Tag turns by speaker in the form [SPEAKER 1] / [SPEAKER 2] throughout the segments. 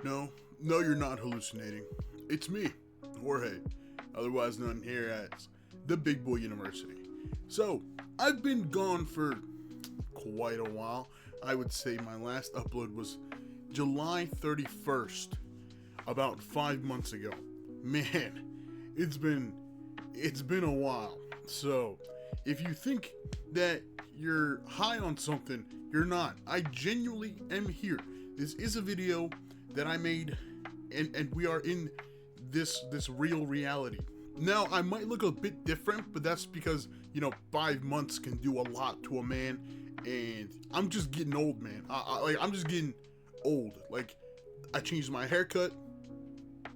[SPEAKER 1] No, no, you're not hallucinating. It's me, Jorge, otherwise known here as the Big Boy University. So, I've been gone for quite a while. I would say my last upload was July 31st, about 5 months ago. Man, it's been a while. So, if you think that you're high on something, you're not. I genuinely am here. This is a video that I made, and we are in this real reality. Now, I might look a bit different, but that's because, 5 months can do a lot to a man, and I'm just getting old, man. I'm just getting old. Like, I changed my haircut.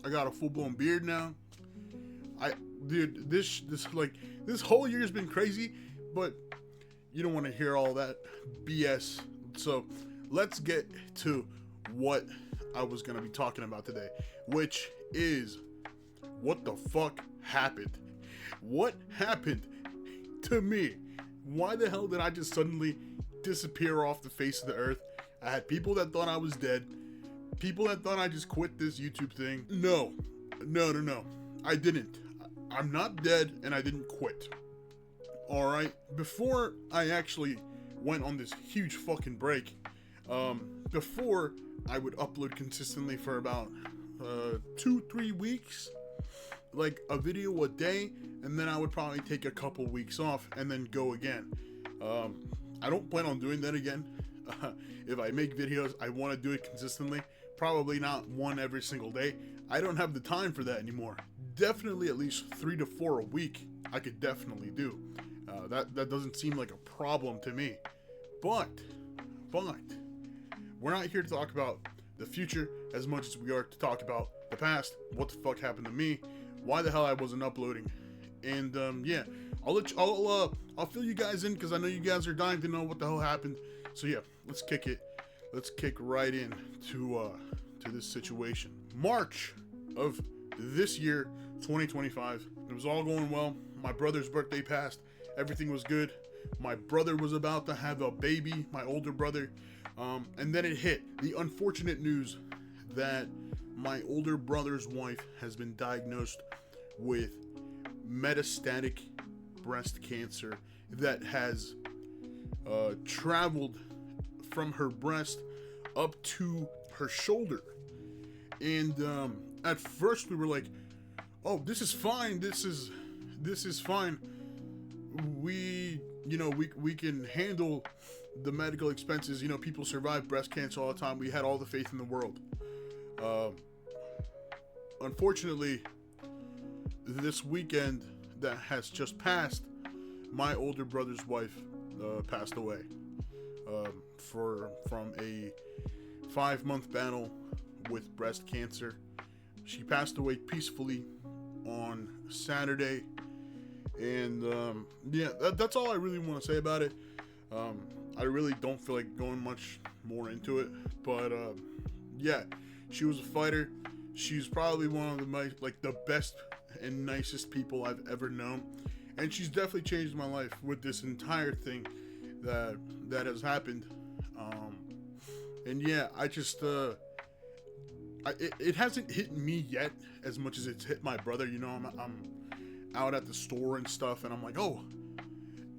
[SPEAKER 1] I got a full-blown beard now. This whole year's been crazy, but you don't want to hear all that BS. So, let's get to what I was going to be talking about today, which is what the fuck happened. What happened to me? Why the hell did I just suddenly disappear off the face of the earth? I had people that thought I was dead. People that thought I just quit this YouTube thing. No. I didn't. I'm not dead and I didn't quit. Alright? Before I actually went on this huge fucking break, before I would upload consistently for about 2-3 weeks, like a video a day, and then I would probably take a couple weeks off and then go again. I don't plan on doing that again. If I make videos, I want to do it consistently. Probably not one every single day. I don't have the time for that anymore. Definitely at least 3 to 4 a week I could definitely do. That doesn't seem like a problem to me. But we're not here to talk about the future as much as we are to talk about the past. What the fuck happened to me? Why the hell I wasn't uploading? And yeah, I'll fill you guys in because I know you guys are dying to know what the hell happened. So yeah, let's kick right in to this situation. March of this year, 2025. It was all going well. My brother's birthday passed. Everything was good. My brother was about to have a baby, my older brother. And then it hit the unfortunate news that my older brother's wife has been diagnosed with metastatic breast cancer that has traveled from her breast up to her shoulder. And at first we were like, oh, this is fine. This is fine. We can handle the medical expenses. People survive breast cancer all the time. We had all the faith in the world. Unfortunately, this weekend that has just passed, my older brother's wife passed away from a 5-month battle with breast cancer. She passed away peacefully on Saturday, and yeah, that's all I really want to say about it. I really don't feel like going much more into it, but yeah, she was a fighter. She's probably one of the best and nicest people I've ever known, and she's definitely changed my life with this entire thing that has happened. And yeah, I just it hasn't hit me yet as much as it's hit my brother. I'm out at the store and stuff, and I'm like, oh,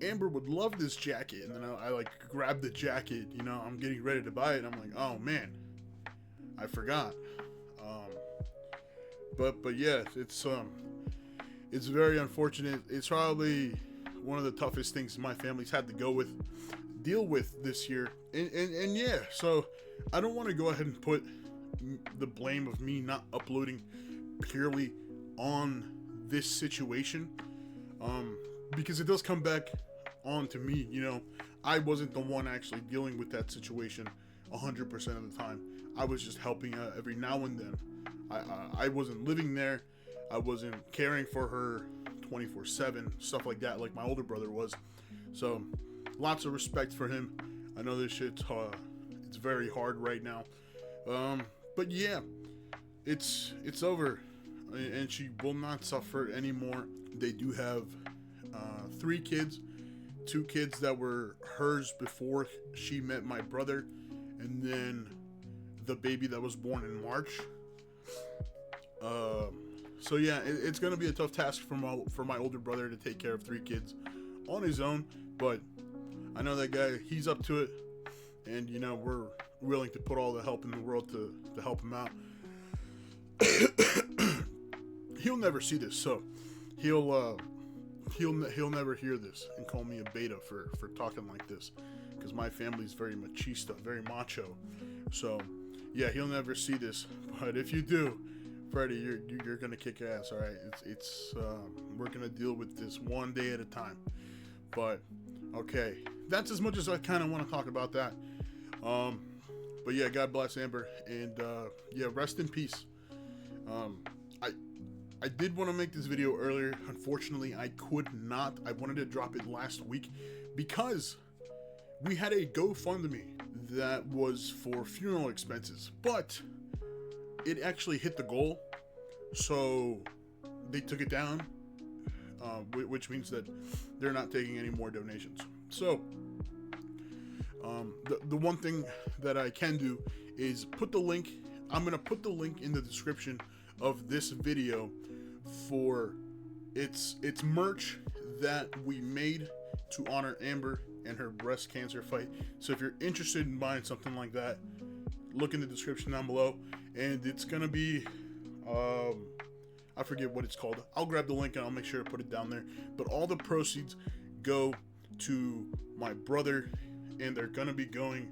[SPEAKER 1] Amber would love this jacket, and then I like grab the jacket. I'm getting ready to buy it, and I'm like, oh man, I forgot. But yeah, it's very unfortunate. It's probably one of the toughest things my family's had to deal with this year. And yeah, so I don't want to go ahead and put the blame of me not uploading purely on this situation, because it does come back on to me. I wasn't the one actually dealing with that situation 100% of the time. I was just helping out every now and then. I wasn't living there. I wasn't caring for her 24/7, stuff like that, like my older brother was. So, lots of respect for him. I know this shit's it's very hard right now. But yeah, it's over, and she will not suffer anymore. They do have 3 kids, 2 kids that were hers before she met my brother, and then the baby that was born in March. So yeah, it's gonna be a tough task for my older brother to take care of 3 kids on his own, but I know that guy, he's up to it, and you know, we're willing to put all the help in the world to help him out. He'll never see this, so he'll never hear this and call me a beta for talking like this, because my family's very machista, very macho. So yeah, he'll never see this, but if you do, Freddie, you're gonna kick ass. All right, it's we're gonna deal with this one day at a time. But okay, that's as much as I kind of want to talk about that. But yeah, God bless Amber, and yeah, rest in peace. I did want to make this video earlier. Unfortunately, I could not. I wanted to drop it last week because we had a GoFundMe that was for funeral expenses, but it actually hit the goal, so they took it down, which means that they're not taking any more donations. So the one thing that I can do is put the link. I'm gonna put the link in the description of this video for its merch that we made to honor Amber and her breast cancer fight. So if you're interested in buying something like that, look in the description down below, and it's gonna be I forget what it's called. I'll grab the link and I'll make sure to put it down there, but all the proceeds go to my brother, and they're gonna be going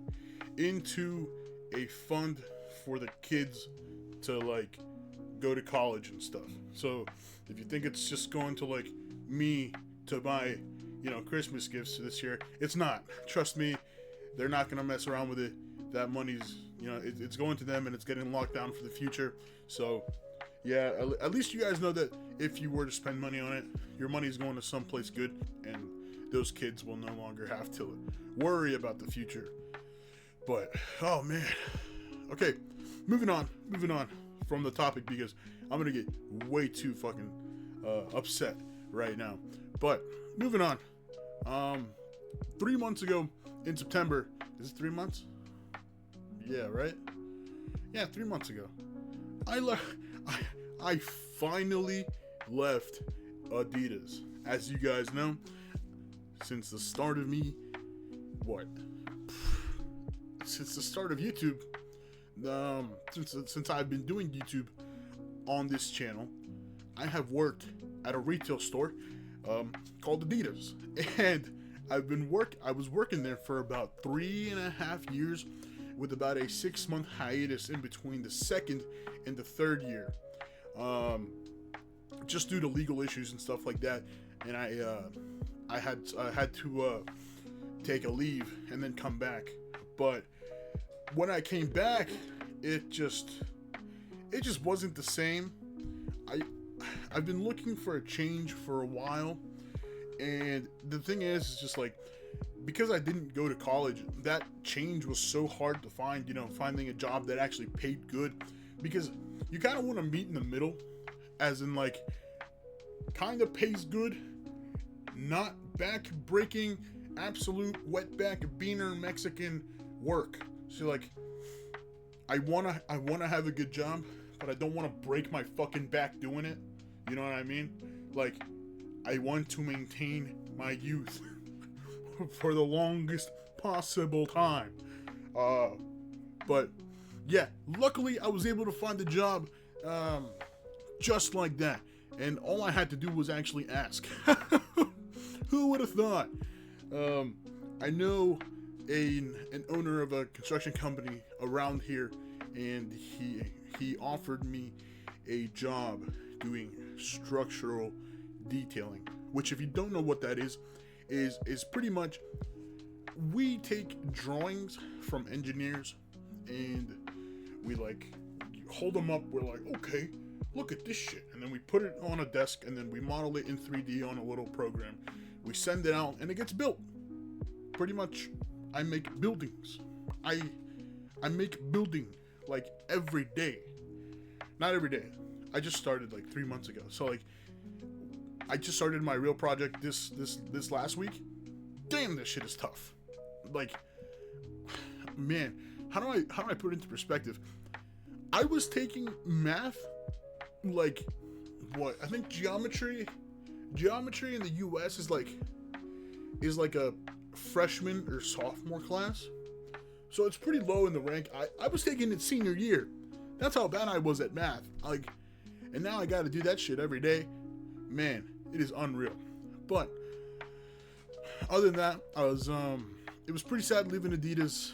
[SPEAKER 1] into a fund for the kids to like go to college and stuff. So if you think it's just going to like me to buy, you know, Christmas gifts this year, it's not. Trust me, they're not gonna mess around with it. That money's, you know, it's going to them, and it's getting locked down for the future. So yeah, at least you guys know that if you were to spend money on it, your money's going to someplace good, and those kids will no longer have to worry about the future. But oh man, okay, moving on from the topic, because I'm gonna get way too fucking upset right now. But moving on, 3 months ago in September, is it 3 months? Yeah, right? Yeah, 3 months ago, I finally left Adidas. As you guys know, since the start of since the start of YouTube, since I've been doing YouTube on this channel, I have worked at a retail store called Adidas, and I was working there for about 3.5 years, with about a 6-month hiatus in between the second and the third year, just due to legal issues and stuff like that. And I had to take a leave and then come back. But when I came back, it just wasn't the same. I've been looking for a change for a while, and the thing is just like, because I didn't go to college, that change was so hard to find, you know, finding a job that actually paid good, because you kind of want to meet in the middle, as in like, kind of pays good, not back-breaking, absolute wetback beaner Mexican work. So like, I wanna have a good job, but I don't want to break my fucking back doing it. You know what I mean? Like, I want to maintain my youth for the longest possible time. But yeah, luckily I was able to find a job just like that, and all I had to do was actually ask. Who would have thought? I know an owner of a construction company around here, and he offered me a job doing structural detailing, which, if you don't know what that is pretty much, we take drawings from engineers and we like hold them up. We're like, okay, look at this shit, and then we put it on a desk, and then we model it in 3D on a little program. We send it out, and it gets built. Pretty much, I make buildings. I make building like every day. Not every day. I just started like 3 months ago. So like, I just started my real project this last week. Damn, this shit is tough. Like, man, how do I put it into perspective? I was taking math, like, what? I think geometry in the US is like a freshman or sophomore class. So it's pretty low in the rank. I was taking it senior year. That's how bad I was at math. Like, and now I got to do that shit every day. Man, it is unreal. But other than that, it was pretty sad leaving Adidas.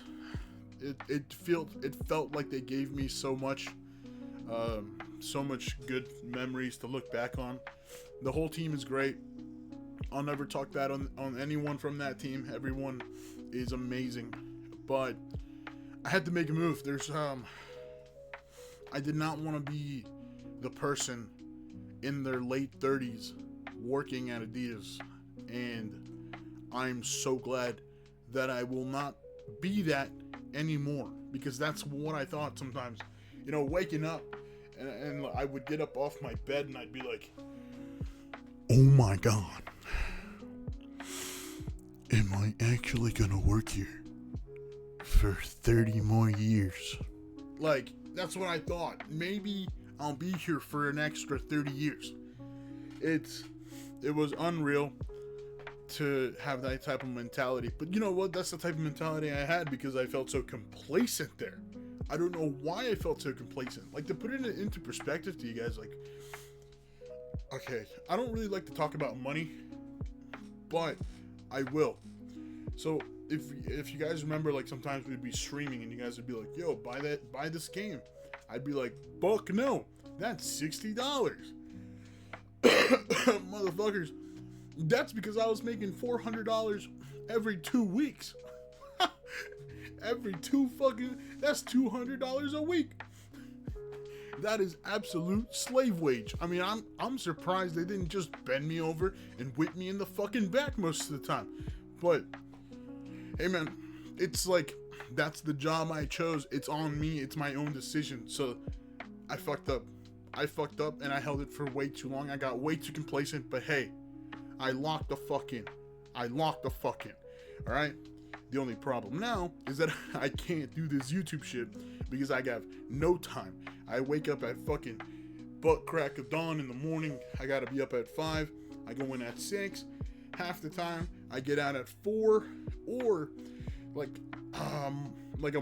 [SPEAKER 1] It felt like they gave me so much good memories to look back on. The whole team is great. I'll never talk bad on anyone from that team. Everyone is amazing. But I had to make a move. I did not want to be the person in their late 30s working at Adidas. And I'm so glad that I will not be that anymore, because that's what I thought sometimes. Waking up and I would get up off my bed and I'd be like, oh my God, am I actually gonna work here for 30 more years? Like, that's what I thought. Maybe I'll be here for an extra 30 years. It was unreal to have that type of mentality. But you know what? That's the type of mentality I had because I felt so complacent there. I don't know why I felt so complacent. Like, to put it into perspective to you guys, like, okay, I don't really like to talk about money, but I will. So if you guys remember, like, sometimes we'd be streaming and you guys would be like, yo, buy this game. I'd be like, fuck no, that's $60. Motherfuckers. That's because I was making $400 every 2 weeks. That's $200 a week. That is absolute slave wage. I mean, I'm surprised they didn't just bend me over and whip me in the fucking back most of the time. But hey man, it's like, that's the job I chose. It's on me. It's my own decision. So I fucked up and I held it for way too long. I got way too complacent, but hey, I locked the fuck in. All right. The only problem now is that I can't do this YouTube shit because I have no time. I wake up at fucking butt crack of dawn in the morning. I gotta be up at 5. I go in at 6. Half the time I get out at 4, or like a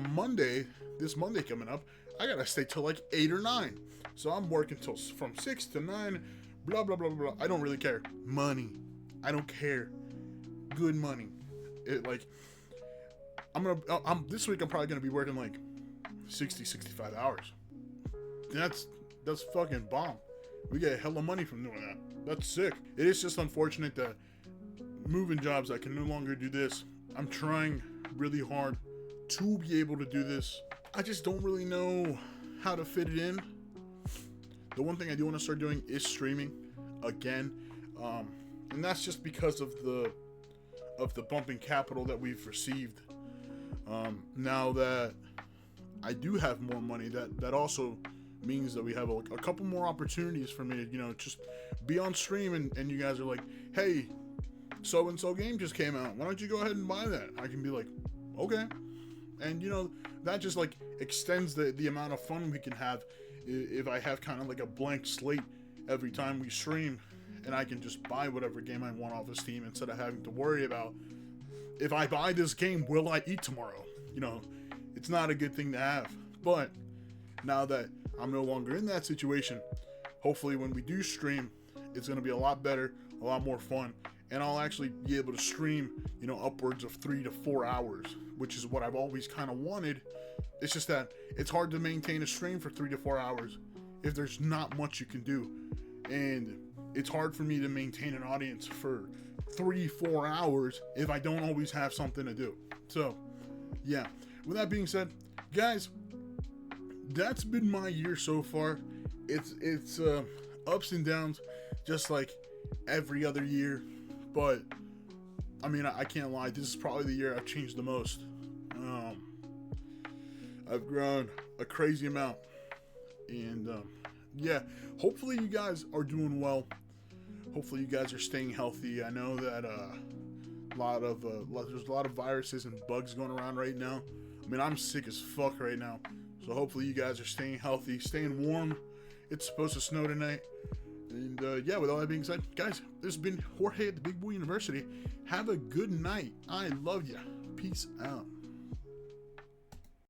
[SPEAKER 1] Monday, this Monday coming up, I gotta stay till like 8 or 9. So I'm working till from 6 to 9. Blah blah blah blah. I don't really care. Money. I don't care. Good money. This week I'm probably gonna be working like 65 hours. That's fucking bomb. We get hella money from doing that. That's sick. It is just unfortunate that moving jobs, I can no longer do this. I'm trying really hard to be able to do this. I just don't really know how to fit it in. The one thing I do want to start doing is streaming again, and that's just because of the bump in capital that we've received. Now that I do have more money, that also means that we have a couple more opportunities for me to, just be on stream and you guys are like, hey, so-and-so game just came out. Why don't you go ahead and buy that? I can be like, okay. And, that just, like, extends the amount of fun we can have if I have kind of like a blank slate every time we stream, and I can just buy whatever game I want off of Steam instead of having to worry about, if I buy this game, will I eat tomorrow? It's not a good thing to have. But now that I'm no longer in that situation, hopefully when we do stream, it's going to be a lot better, a lot more fun, and I'll actually be able to stream, upwards of 3 to 4 hours, which is what I've always kind of wanted. It's just that it's hard to maintain a stream for 3 to 4 hours if there's not much you can do. And it's hard for me to maintain an audience for 3-4 hours if I don't always have something to do. So, yeah. With that being said, guys, that's been my year so far. It's ups and downs, just like every other year. But I mean, I can't lie. This is probably the year I've changed the most. I've grown a crazy amount, and yeah. Hopefully, you guys are doing well. Hopefully, you guys are staying healthy. I know that there's a lot of viruses and bugs going around right now. I mean, I'm sick as fuck right now. So hopefully you guys are staying healthy, staying warm. It's supposed to snow tonight. And yeah, with all that being said, guys, this has been Jorge at the Big Boy University. Have a good night. I love ya. Peace out.